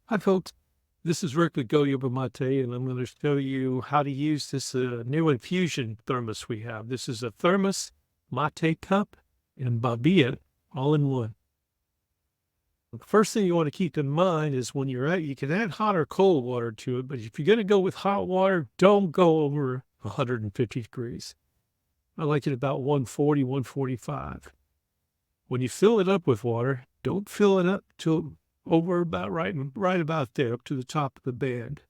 Hi, folks. This is Rick with Go Yerba Mate, and I'm going to show you how to use this new infusion thermos we have. This is a thermos, mate cup, and Bombilla all in one. The first thing you want to keep in mind is when you're you can add hot or cold water to it, but if you're going to go with hot water, don't go over 150 degrees. I like it about 140, 145. When you fill it up with water, don't fill it up till over about right about there, up to the top of the band.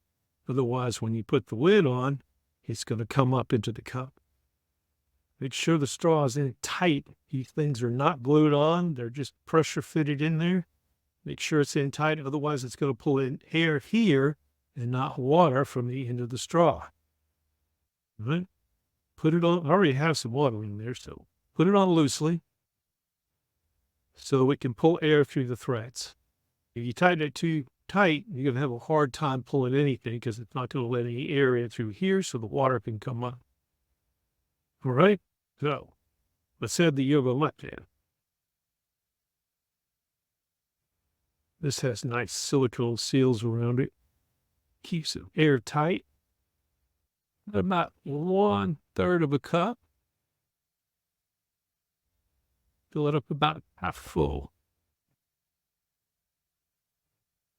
Otherwise, when you put the lid on, it's going to come up into the cup. Make sure the straw is in tight. These things are not glued on. They're just pressure fitted in there. Make sure it's in tight. Otherwise, it's going to pull in air here and not water from the end of the straw. All right? Put it on. I already have some water in there, so put it on loosely so it can pull air through the threads. If you tighten it too tight, you're going to have a hard time pulling anything because it's not going to let any air in through here so the water can come up. All right? So, let's add the Yerba mate in. This has nice silicone seals around it. Keeps it airtight. About 1/3 of a cup. Fill it up about half full.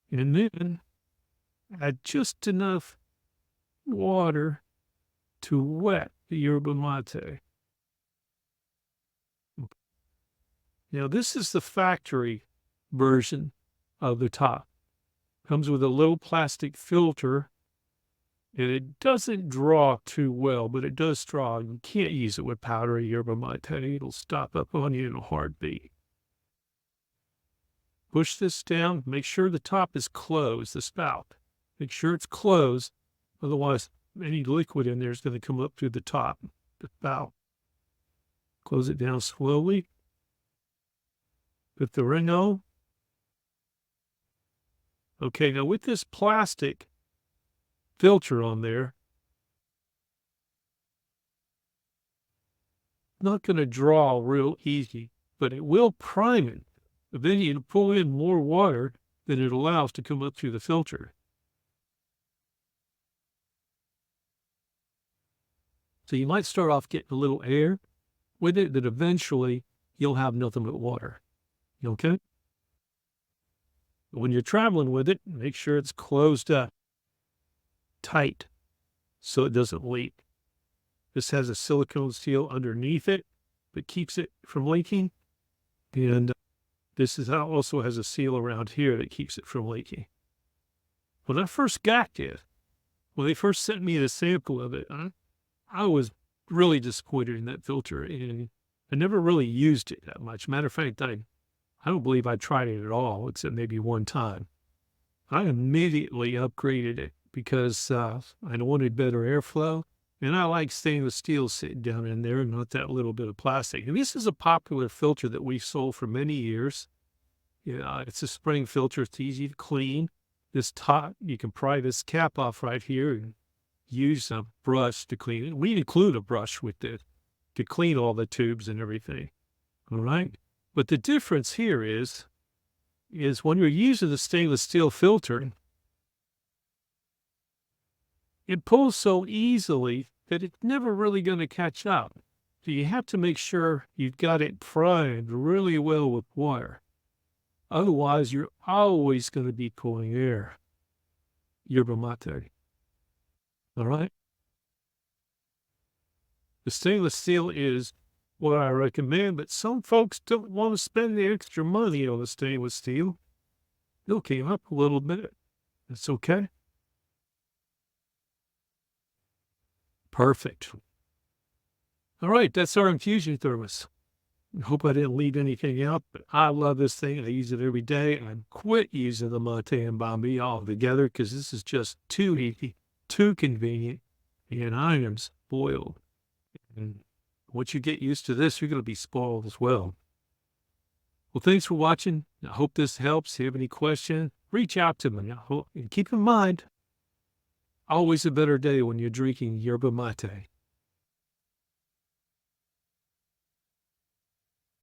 And then add just enough water to wet the yerba mate. Now, this is the factory version of the top. Comes with a little plastic filter, and it doesn't draw too well, but it does draw. You can't use it with powdery yerba mate. It'll stop up on you in a heartbeat. Push this down. Make sure the top is closed, the spout. Make sure it's closed. Otherwise, any liquid in there is going to come up through the top, the spout. Close it down slowly. Put the ring on. Okay, now with this plastic filter on there, not going to draw real easy, but it will prime it. But then you pull in more water than it allows to come up through the filter. So you might start off getting a little air with it, that eventually you'll have nothing but water. Okay? When you're traveling with it, make sure it's closed up tight so it doesn't leak. This has a silicone seal underneath it that keeps it from leaking. And this also has a seal around here that keeps it from leaking. When I first got it, when they first sent me the sample of it, I was really disappointed in that filter, and I never really used it that much. Matter of fact, I don't believe I tried it at all, except maybe one time. I immediately upgraded it because I wanted better airflow, and I like stainless steel sitting down in there and not that little bit of plastic. And this is a popular filter that we've sold for many years. Yeah, it's a spring filter. It's easy to clean. This top, you can pry this cap off right here and use a brush to clean it. We include a brush with it to clean all the tubes and everything. All right. But the difference here is when you're using the stainless steel filter, it pulls so easily that it's never really going to catch up. So you have to make sure you've got it primed really well with water. Otherwise, you're always going to be pulling air. Yerba mate. All right? The stainless steel is what I recommend, but some folks don't want to spend the extra money on the stainless steel. They'll came up a little bit. That's okay. Perfect. All right, that's our infusion thermos. I hope I didn't leave anything out, but I love this thing. I use it every day. I quit using the mate and Bombilla altogether because this is just too easy, too convenient, and I am spoiled. And once you get used to this, you're going to be spoiled as well. Well, thanks for watching. I hope this helps. If you have any questions, reach out to me. And keep in mind, always a better day when you're drinking yerba mate.